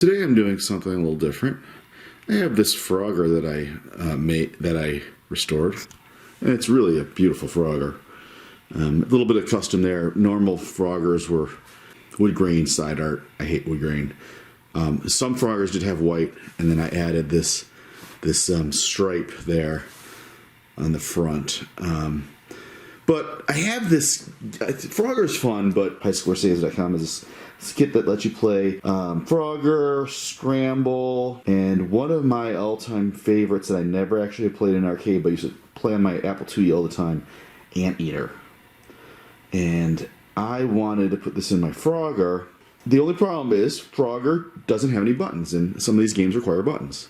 Today I'm doing something a little different. I have this Frogger that I restored, and it's really a beautiful Frogger. A little bit of custom there. Normal Froggers were wood grain side art. I hate wood grain. Some Froggers did have white, and then I added this stripe there on the front. But I have this. Frogger's fun, but HighScoreSaves.com is this kit that lets you play Frogger, Scramble, and one of my all-time favorites that I never actually played in an arcade, but used to play on my Apple IIe all the time, Anteater. And I wanted to put this in my Frogger. The only problem is Frogger doesn't have any buttons, and some of these games require buttons.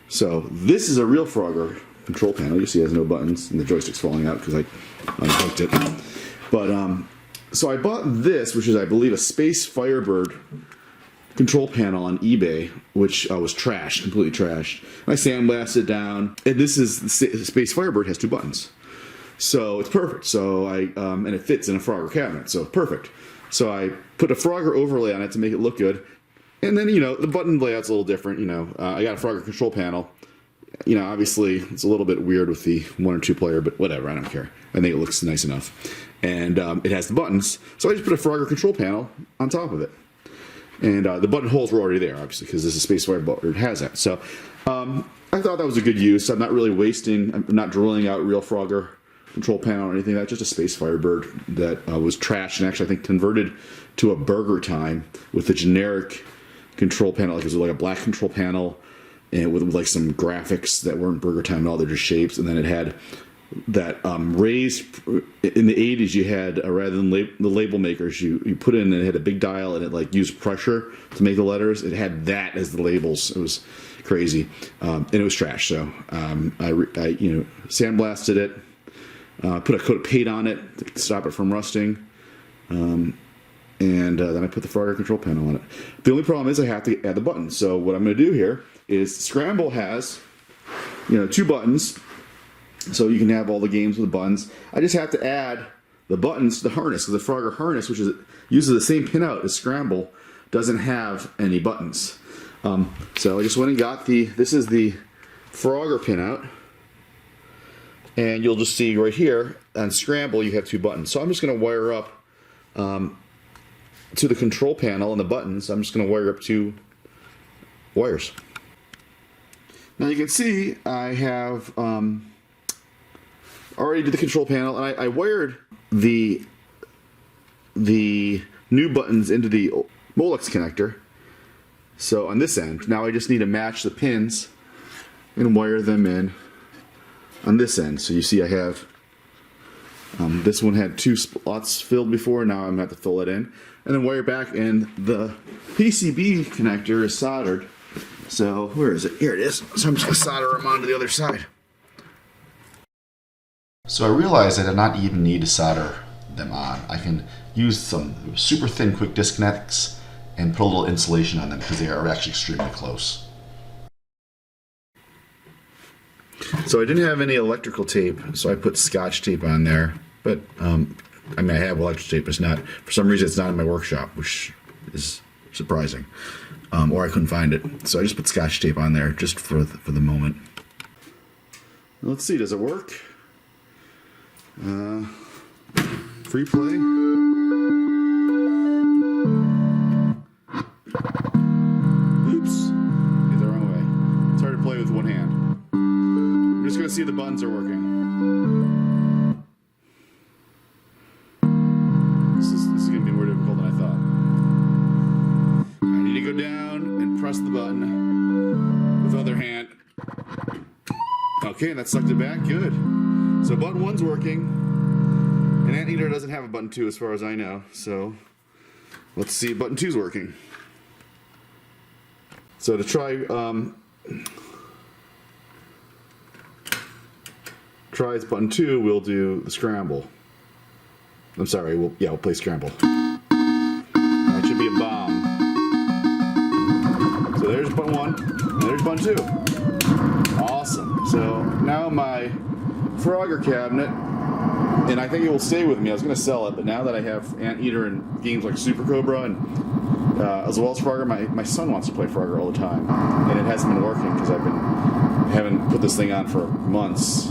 So this is a real Frogger control panel. You see it has no buttons, and the joystick's falling out because I unhooked it. But so I bought this, which is, I believe, a Space Firebird control panel on eBay, which was trashed, completely trashed. And I sandblasted it down, and this is the Space Firebird has 2 buttons, so it's perfect. So and it fits in a Frogger cabinet, so perfect. So I put a Frogger overlay on it to make it look good, and then the button layout's a little different. I got a Frogger control panel. Obviously it's a little bit weird with the 1 or 2 player, but whatever, I don't care. I think it looks nice enough. And it has the buttons, so I just put a Frogger control panel on top of it. And the button holes were already there, obviously, because this is Space Firebird, it has that. So I thought that was a good use. I'm not really I'm not drilling out real Frogger control panel or anything like that, just a Space Firebird that was trashed and actually I think converted to a Burger Time with a generic control panel, like it was like a black control panel, and with like some graphics that weren't Burger Time at all, they're just shapes, and then it had that raised, in the 80s you had, rather than the label makers, you put in, and it had a big dial, and it like used pressure to make the letters. It had that as the labels. It was crazy, and it was trash. So I sandblasted it, put a coat of paint on it to stop it from rusting, and then I put the Frogger control panel on it. The only problem is I have to add the buttons. So what I'm going to do here is Scramble has 2 buttons, so you can have all the games with the buttons. I just have to add the buttons to the harness, because the Frogger harness, which uses the same pinout as Scramble, doesn't have any buttons. So I just went and got this is the Frogger pinout, and you'll just see right here on Scramble you have 2 buttons. So I'm just going to wire up to the control panel and the buttons. I'm just going to wire up 2 wires. Now you can see I have already did the control panel, and I wired the new buttons into the Molex connector. So on this end, now I just need to match the pins and wire them in on this end. So you see I have this one had 2 slots filled before, now I'm going to have to fill it in. And then wire back, and the PCB connector is soldered. So where is it? Here it is. So I'm just going to solder them onto the other side. So I realized I did not even need to solder them on. I can use some super thin quick disconnects and put a little insulation on them because they are actually extremely close. So I didn't have any electrical tape, so I put Scotch tape on there. But I have electrical tape, but it's not, for some reason it's not in my workshop, which is surprising. Or I couldn't find it. So I just put Scotch tape on there just for the moment. Let's see, does it work? Free play. Oops. Get the wrong way. It's hard to play with one hand. I'm just going to see if the buttons are working. This is going to be more difficult than I thought. I need to go down and press the button with the other hand. Okay, that sucked it back. Good. So button 1's working, and Anteater doesn't have a button 2 as far as I know, so let's see if button 2's working. So to try button 2, we'll do the Scramble. I'm sorry, we'll play Scramble. That should be a bomb. So there's button 1, and there's button 2. Awesome. So now my Frogger cabinet And I think it will stay with me. I was going to sell it, but now that I have Anteater and games like Super Cobra and as well as Frogger, my son wants to play Frogger all the time, and it hasn't been working because I haven't put this thing on for months,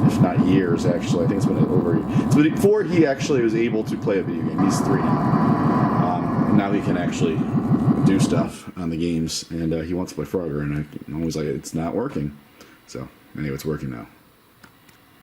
if not years. Actually, I think it's been over. It's been before he actually was able to play a video game. He's 3 now. Now he can actually do stuff on the games, and he wants to play Frogger, and I'm always like, it's not working. So anyway, it's working now.